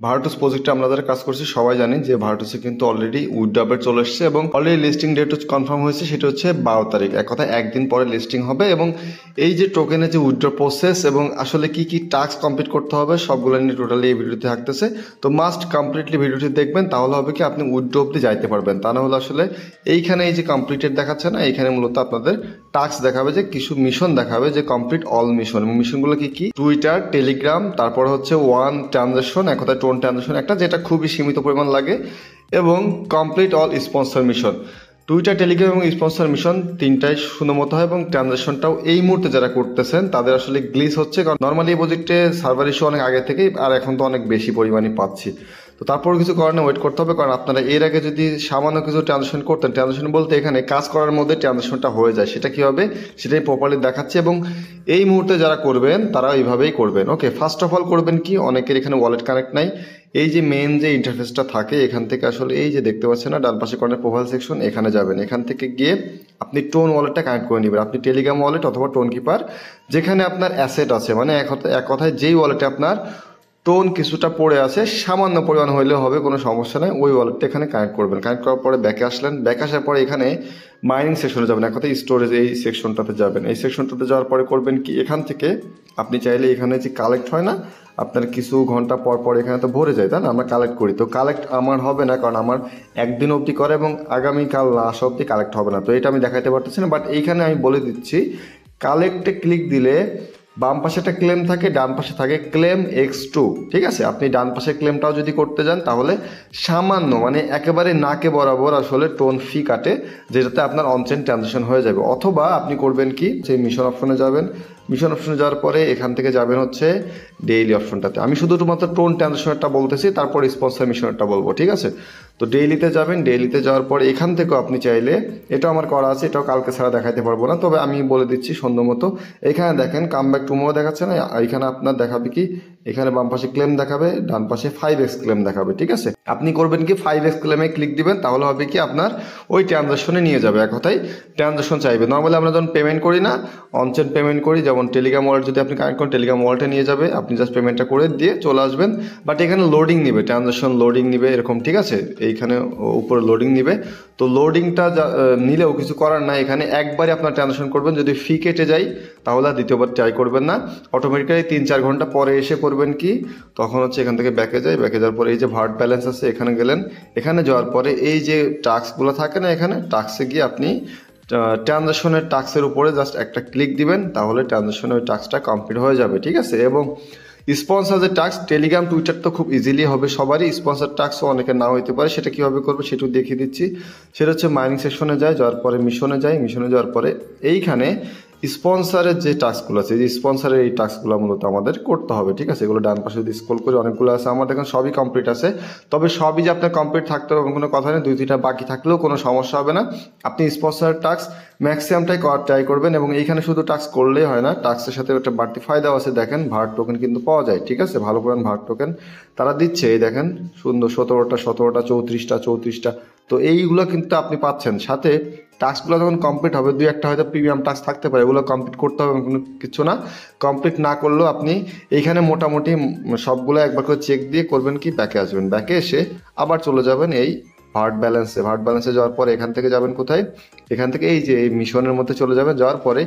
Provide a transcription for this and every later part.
ভার্টুস প্রজেক্টে আমরা যারা কাজ করছি সবাই জানি যে ভার্টুসে কিন্তু অলরেডি উইথড্র আপডেট চলে এসেছে এবং অলরেডি লিস্টিং ডেট কনফার্ম হয়েছে, সেটা হচ্ছে 12 তারিখ। এক কথায় একদিন পরে লিস্টিং হবে এবং এই যে টোকেনের যে উইথড্র প্রসেস এবং আসলে কি কি টাস্ক কমপ্লিট করতে হবে সবগুলো নিয়ে টোটালি এই ভিডিওতে থাকতেছে। তো মাস্ট কমপ্লিটলি ভিডিওটি দেখবেন, তাহলে হবে কি আপনি উইথড্র অব্দি যাইতে পারবেন। তা না হলে আসলে এইখানে এই যে কমপ্লিটেড দেখাচ্ছে না, এইখানে মূলত আপনাদের টাস্ক দেখাবে যে কিছু মিশন দেখাবে যে কমপ্লিট অল মিশন। এবং মিশনগুলো কি কি? টুইটার, টেলিগ্রাম, তারপর হচ্ছে ওয়ান ট্রানজাকশন, এক কথায় টোন ট্রানজাকশন একটা, যেটা খুবই সীমিত পরিমাণ লাগে, এবং complete all sponsor mission. Twitter, Telegram এবং স্পন্সর মিশন তিনটাই শুধুমাত্র হয় এবং ট্রানজাকশনটাও এই মুহূর্তে যারা করতেছেন তাদের আসলে গ্লিচ হচ্ছে, কারণ নর্মালি এই প্রজেক্টে সার্ভার ইস্যু অনেক আগে থেকেই, আর এখন তো অনেক বেশি পরিমাণে পাচ্ছি। তো তারপর কিছু কারণে ওয়েট করতে হবে, কারণ আপনারা এর আগে যদি সামান্য কিছু ট্রানজাকশন করতেন, ট্রানজাকশন বলতে এখানে কাজ করার মধ্যে ট্রানজাকশনটা হয়ে যায়, সেটা কি হবে সেটাই প্রপারলি দেখাচ্ছে। এবং এই মুহূর্তে যারা করবেন তারা এইভাবেই করবেন। ওকে, ফার্স্ট অফ অল করবেন কি, অনেকের এখানে ওয়ালেট কানেক্ট নাই। এই যে মেন যে ইন্টারফেসটা থাকে এখান থেকে আসলে এই যে দেখতে পাচ্ছেন না ডান পাশে কর্নার প্রোফাইল সেকশন, এখানে যাবেন। এখান থেকে গিয়ে আপনি টোন ওয়ালেটটা কানেক্ট করে নেবেন। আপনি টেলিগ্রাম ওয়ালেট অথবা টোন কিপার যেখানে আপনার অ্যাসেট আছে, মানে এক কথায় যেই ওয়ালেটে আপনার টোন কিছুটা পড়ে আছে, সামান্য পরিমাণ হইলেও হবে, কোনো সমস্যা নেই, ওই ওয়ালেটটা এখানে কানেক্ট করবেন। কানেক্ট করার পরে ব্যাকে আসলেন, ব্যাকে আসার পরে এখানে মাইনিং সেকশনে যাবেন, এক কথায় স্টোরেজ এই সেকশনটাতে যাবেন। এই সেকশনটাতে যাওয়ার পরে করবেন কি, এখান থেকে আপনি চাইলে এখানে যে কালেক্ট হয় না, আপনার কিছু ঘন্টা পর পর এখানে তো ভরে যায়, তাই না? আমরা কালেক্ট করি, তো কালেক্ট আমার হবে না, কারণ আমার একদিন অবধি করে এবং আগামীকাল না আসা অবধি কালেক্ট হবে না। তো এটা আমি দেখাতে পারতেছি না, বাট এইখানে আমি বলে দিচ্ছি, কালেক্টে ক্লিক দিলে বাম পাশে একটা ক্লেম থাকে, ডান পাশে থাকে ক্লেম X2। ঠিক আছে, আপনি ডান পাশে ক্লেমটাও যদি করতে যান তাহলে সামান্য, মানে একেবারে নাকে বরাবর আসলে টোন ফি কাটে, যেটাতে আপনার অনচেন ট্রানজাকশন হয়ে যাবে। অথবা আপনি করবেন কি, সেই মিশন অপশনে যাবেন। মিশন অপশনে যাওয়ার পরে এখান থেকে যাবেন হচ্ছে ডেইলি অপশনটাতে। আমি শুধুমাত্র টোন ট্রানজাকশনটা বলতেছি, তারপর স্পন্সর মিশনটা বলবো, ঠিক আছে? তো ডেইলিতে যাবেন, ডেইলিতে যাওয়ার পরে এখান থেকেও আপনি চাইলে, এটা আমার করা আছে, এটাও কালকে ছাড়া দেখাতে পারবো না, তবে আমি বলে দিচ্ছি সুন্দর মতো। এখানে দেখেন কাম ব্যাক টুমোরো দেখাচ্ছে না, এখানে আপনার দেখাবে কি, এখানে বাম পাশে ক্লেম দেখাবে, ডান পাশে 5x ক্লেম দেখাবে। ঠিক আছে, আপনি করবেন কি 5x ক্লেমে ক্লিক দিবেন, তাহলে হবে কি আপনার ওই ট্রানজাকশনে নিয়ে যাবে। এক কথায় ট্রানজাকশন চাইবে। নর্মালি আমরা যখন পেমেন্ট করি না, অনচেন পেমেন্ট করি, যেমন টেলিগ্রাম ওয়ালেট যদি আপনি কানেক্ট করেন, টেলিগ্রাম ওয়ালেটে নিয়ে যাবে, আপনি জাস্ট পেমেন্টটা করে দিয়ে চলে আসবেন। বাট এখানে লোডিং নিবে, ট্রানজাকশন লোডিং নিবে এরকম, ঠিক আছে? এইখানে উপরে লোডিং নিবে। তো লোডিংটা নিলেও কিছু করার নাই, এখানে একবারে আপনার ট্রানজাকশন করবেন। যদি ফি কেটে যায় তাহলে আর দ্বিতীয়বার ট্রাই করবেন না, অটোমেটিক্যালি 3-4 ঘন্টা পরে এসে করবেন কি, তখন হচ্ছে এখান থেকে ব্যাকে যায়, ব্যাকে যাওয়ার পরে এই যে ভার্ট ব্যালেন্স আছে এখানে গেলেন, এখানে যাওয়ার পরে এই যে টাস্কগুলো থাকে না, এখানে টাস্কে গিয়ে আপনি ট্রানজাকশনের টাস্কের উপরে জাস্ট একটা ক্লিক দিবেন, তাহলে ট্রানজাকশনের ওই টাস্কটা কমপ্লিট হয়ে যাবে। ঠিক আছে, এবং স্পন্সর যে টাস্ক, টেলিগ্রাম টুইটার তো খুব ইজিলি হবে সবারই, স্পন্সর টাস্কও অনেকে নাও হইতে পারে। সেটা কীভাবে করবে সেটাও দেখিয়ে দিচ্ছি। সেটা হচ্ছে মাইনিং সেকশনে যায়, যাওয়ার পরে মিশনে যায়, মিশনে যাওয়ার পরে এইখানে স্পন্সরের যে টাস্কগুলো আছে, যে স্পন্সরের এই টাস্কগুলো মূলত আমাদের করতে হবে। ঠিক আছে, এগুলো ডান পাশে যদি স্ক্রল করে অনেকগুলো আছে, আমার দেখেন সবই কমপ্লিট আছে। তবে সবই যে আপনার কমপ্লিট থাকতে হবে কোনো কথা নেই, 2-3টা বাকি থাকলেও কোনো সমস্যা হবে না। আপনি স্পন্সরের টাস্ক ম্যাক্সিমামটাই করার ট্রাই করবেন, এবং এইখানে শুধু টাস্ক করলেই হয় না, টাস্কের সাথে একটা বাড়তি ফায়দাও আছে। দেখেন ভার্ট টোকেন কিন্তু পাওয়া যায়। ঠিক আছে, ভালো পরিমাণ ভার্ট টোকেন তারা দিচ্ছে, এই দেখেন সুন্দর 17টা 34টা 34টা। তো এইগুলো কিন্তু আপনি পাচ্ছেন। সাথে টাস্কগুলো যখন কমপ্লিট হবে, 2-1টা হয়তো প্রিমিয়াম টাস্ক থাকতে পারে, এগুলো কমপ্লিট করতে হবে কোনো কিছু না। কমপ্লিট না করলেও আপনি এইখানে মোটামুটি সবগুলো একবার করে চেক দিয়ে করবেন কি, ব্যাকে আসবেন, ব্যাকে এসে আবার চলে যাবেন এই ভার্ট ব্যালেন্সে। ভার্ট ব্যালেন্সে যাওয়ার পরে এখান থেকে যাবেন কোথায়, এখান থেকে এই যে এই মিশনের মধ্যে চলে যাবেন। যাওয়ার পরে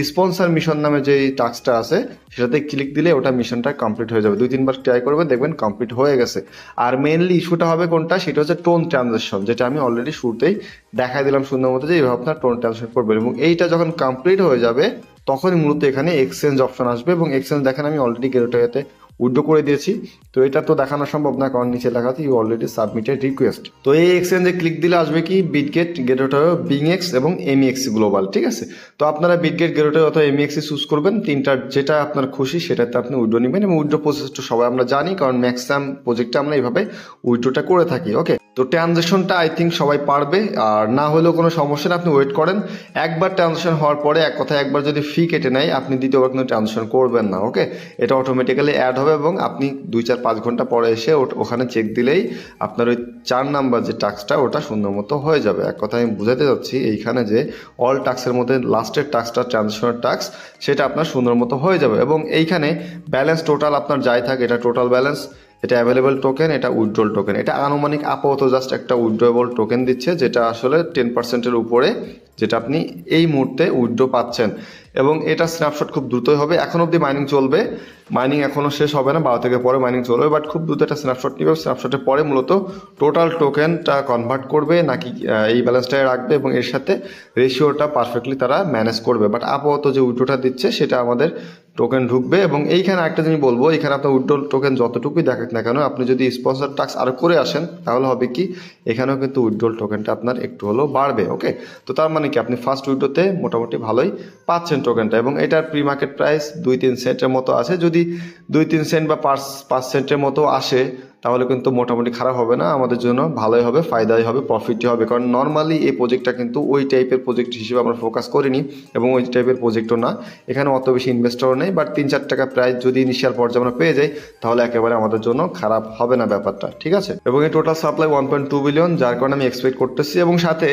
স্পন্সর মিশন নামে যে টাস্কটা আছে সেটাতে ক্লিক দিলে ওটা মিশনটা কমপ্লিট হয়ে যাবে। 2-3বার ট্রাই করবে, দেখবেন কমপ্লিট হয়ে গেছে। আর মেইনলি ইস্যুটা হবে কোনটা, সেটা হচ্ছে টোন ট্রানজাকশন, যেটা আমি অলরেডি শুরুতেই দেখাই দিলাম সুন্দর মতো যে এইভাবে আপনার টোন ট্রানজাকশন করবেন। এবং এইটা যখন কমপ্লিট হয়ে যাবে তখনই মূলত এখানে এক্সচেঞ্জ অপশন আসবে, এবং এক্সচেঞ্জ দেখেন আমি অলরেডি গেটওয়েতে উইথড্র করে দিয়েছি। তো এটা তো দেখানো সম্ভব না, কারণ নিচে লেখা আছে ইউ অলরেডি সাবমিটেড রিকোয়েস্ট। তো এই এক্সচেঞ্জে ক্লিক দিলে আসবে কি, বিটগেট, গেটওয়ে, বিংএক্স এবং MEX গ্লোবাল। ঠিক আছে, তো আপনারা বিটগেট, গেটওয়ে অথবা MEX চুজ করবেন, তিনটার যেটা আপনার খুশি সেটাতে আপনি উইথড্র নেবেন। এবং উইথড্র প্রসেসটা সবাই আমরা জানি, কারণ ম্যাক্সিমাম প্রজেক্টে আমরা এইভাবে উইথড্রটা করে থাকি। ওকে, তো ট্রানজাকশনটা আই থিঙ্ক সবাই পারবে, আর না হলেও কোনো সমস্যা না, আপনি ওয়েট করেন। একবার ট্রানজাকশন হওয়ার পরে, এক কথায় একবার যদি ফি কেটে নেয়, আপনি দ্বিতীয়বার কিন্তু ট্রানজাকশন করবেন না। ওকে, এটা অটোমেটিক্যালি অ্যাড হবে, এবং আপনি 2-4-5 ঘন্টা পরে এসে ওখানে চেক দিলেই আপনার ওই 4 নাম্বার যে টাস্কটা ওটা সুন্দর মতো হয়ে যাবে। এক কথা আমি বুঝাতে যাচ্ছি, এইখানে যে অল টাস্কের মধ্যে লাস্টের টাস্কটা ট্রানজাকশনের টাস্ক, সেটা আপনার সুন্দর মতো হয়ে যাবে। এবং এইখানে ব্যালেন্স টোটাল আপনার যাই থাকে, এটা টোটাল ব্যালেন্স। এটা অ্যাভেলেবল টোকেন, এটা উইথড্রল টোকেন। এটা আনুমানিক আপাতত জাস্ট একটা উইথড্রয়েবল টোকেন দিচ্ছে, যেটা আসলে 10%-এর উপরে, যেটা আপনি এই মুহূর্তে উইথড্র পাচ্ছেন। এবং এটা স্ন্যাপশট খুব দ্রুতই হবে। এখন অবধি মাইনিং চলবে, মাইনিং এখনও শেষ হবে না, 12 থেকে পরে মাইনিং চলবে, বাট খুব দ্রুত একটা স্ন্যাপশট নিবে। স্ন্যাপশটের পরে মূলত টোটাল টোকেনটা কনভার্ট করবে নাকি এই ব্যালেন্সটাই রাখবে, এবং এর সাথে রেশিওটা পারফেক্টলি তারা ম্যানেজ করবে। বাট আপাতত যে উইথড্রটা দিচ্ছে সেটা আমাদের টোকেন ঢুকবে। এবং এইখানে একটা জিনিস বলবো, এখানে আপনার উইথড্রল টোকেন যতটুকুই দেখাক না কেন, আপনি যদি স্পন্সর টাস্ক আরও করে আসেন তাহলে হবে কি, এখানেও কিন্তু উইথড্রল টোকেনটা আপনার একটু হলেও বাড়বে। ওকে, তো তার মানে কি আপনি ফার্স্ট উইথড্রোতে মোটামুটি ভালোই পাচ্ছেন টোকেনটা। এবং এটার প্রি মার্কেট প্রাইস 2-3 সেন্টের মতো আছে। যদি 2-3 সেন্ট বা 5 সেন্টের মতো আসে তাহলে কিন্তু মোটামুটি খারাপ হবে না, আমাদের জন্য ভালোই হবে, ফায়দাই হবে, প্রফিটই হবে। কারণ নর্মালি এই প্রজেক্টটা কিন্তু ওই টাইপের প্রজেক্ট হিসেবে আমরা ফোকাস করিনি, এবং ওই টাইপের প্রজেক্টও না। এখানে অত বেশি ইনভেস্টরও নেই, বাট 3-4 টাকা প্রাইস যদি ইনিশিয়াল পর্যায়ে আমরা পেয়ে যাই তাহলে একেবারে আমাদের জন্য খারাপ হবে না ব্যাপারটা, ঠিক আছে। এবং এই টোটাল সাপ্লাই 1.2 বিলিয়ন, যার কারণে আমি এক্সপেক্ট করতেছি। এবং সাথে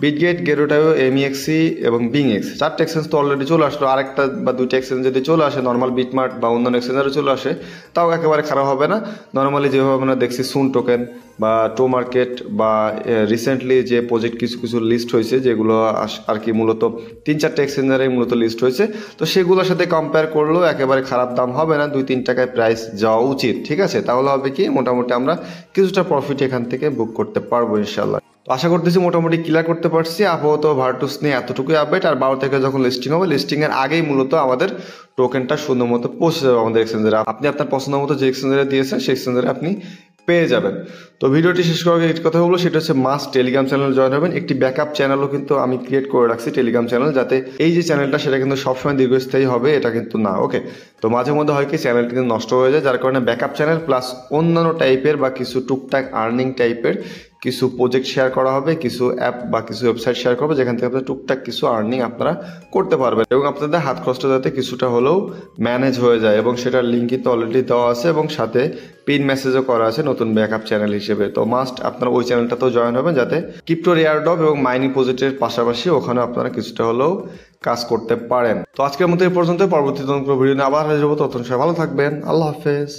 বিটগেট, গেরোটাও, এমইএক্সি এবং বিংএক্স 4টা এক্সচেঞ্জ তো অলরেডি চলে আসলো। আরেকটা বা 2টা এক্সচেঞ্জ যদি চলে আসে, নর্মাল বিটমার্ট বা অন্যান্য এক্সচেঞ্জারও চলে আসে, তাও একেবারে খারাপ হবে না। নর্মালি যেভাবে আমরা দেখছি সুন টোকেন বা টো মার্কেট বা রিসেন্টলি যে প্রজেক্ট কিছু কিছু লিস্ট হয়েছে, যেগুলো আর কি মূলত 3-4টা এক্সচেঞ্জারে মূলত লিস্ট হয়েছে, তো সেগুলোর সাথে কম্পেয়ার করলেও একেবারে খারাপ দাম হবে না, 2-3 টাকায় প্রাইস যাওয়া উচিত, ঠিক আছে। তাহলে হবে কি, মোটামুটি আমরা কিছুটা প্রফিট এখান থেকে বুক করতে পারবো ইনশাল্লাহ। তো আশা করতেছি মোটামুটি ক্লিয়ার করতে পারছি। আপাতত ভার্টুস নিয়ে এতটুকুই আপডেট। আর 12 থেকে যখন লিস্টিং হবে, লিস্টিংয়ের আগেই মূলত আমাদের টোকেনটা সুন্দর মতো পৌঁছে যাবে আমাদের এক্সচেঞ্জারে। আপনি আপনার পছন্দ মতো যে এক্সচেঞ্জারে দিয়েছেন সেই এক্সচেঞ্জারে আপনি পেয়ে যাবেন। তো ভিডিওটি শেষ করার আগে একটি কথা বলবো, সেটা হচ্ছে মাস্ট টেলিগ্রাম চ্যানেল জয়েন হবেন। একটি ব্যাকআপ চ্যানেলও কিন্তু আমি ক্রিয়েট করে রাখছি, টেলিগ্রাম চ্যানেল, যাতে এই যে চ্যানেলটা সেটা কিন্তু সবসময় দীর্ঘস্থায়ী হবে, এটা কিন্তু না। ওকে, তো মাঝে মধ্যে হয় কি চ্যানেলটি কিন্তু নষ্ট হয়ে যায়, যার কারণে ব্যাকআপ চ্যানেল প্লাস অন্যান্য টাইপের বা কিছু টুকটাক আর্নিং টাইপের কিছু প্রজেক্ট শেয়ার করা হবে, কিছু অ্যাপ বা কিছু ওয়েবসাইট শেয়ার করবে, যেখান থেকে আপনার টুকটাক কিছু আর্নিং আপনারা করতে পারবেন, এবং আপনাদের হাত খরচটা যাতে কিছুটা হলেও ম্যানেজ হয়ে যায়। এবং সেটার লিঙ্ক কিন্তু অলরেডি দেওয়া আছে, এবং সাথে পিন মেসেজও করা আছে নতুন ব্যাকআপ চ্যানেল হিসেবে। তো মাস্ট আপনারা ওই চ্যানেলটাতেও জয়েন হবেন, যাতে ক্রিপ্টো এয়ারড্রপ এবং মাইনিং প্রজেক্টের পাশাপাশি ওখানে আপনারা কিছুটা হলেও কাজ করতে পারেন। তো আজকের মতো এই পর্যন্ত, পরবর্তী ভিডিও নিয়ে আবার হাজির হবো। ততক্ষণ সবাই ভালো থাকবেন, আল্লাহ হাফেজ।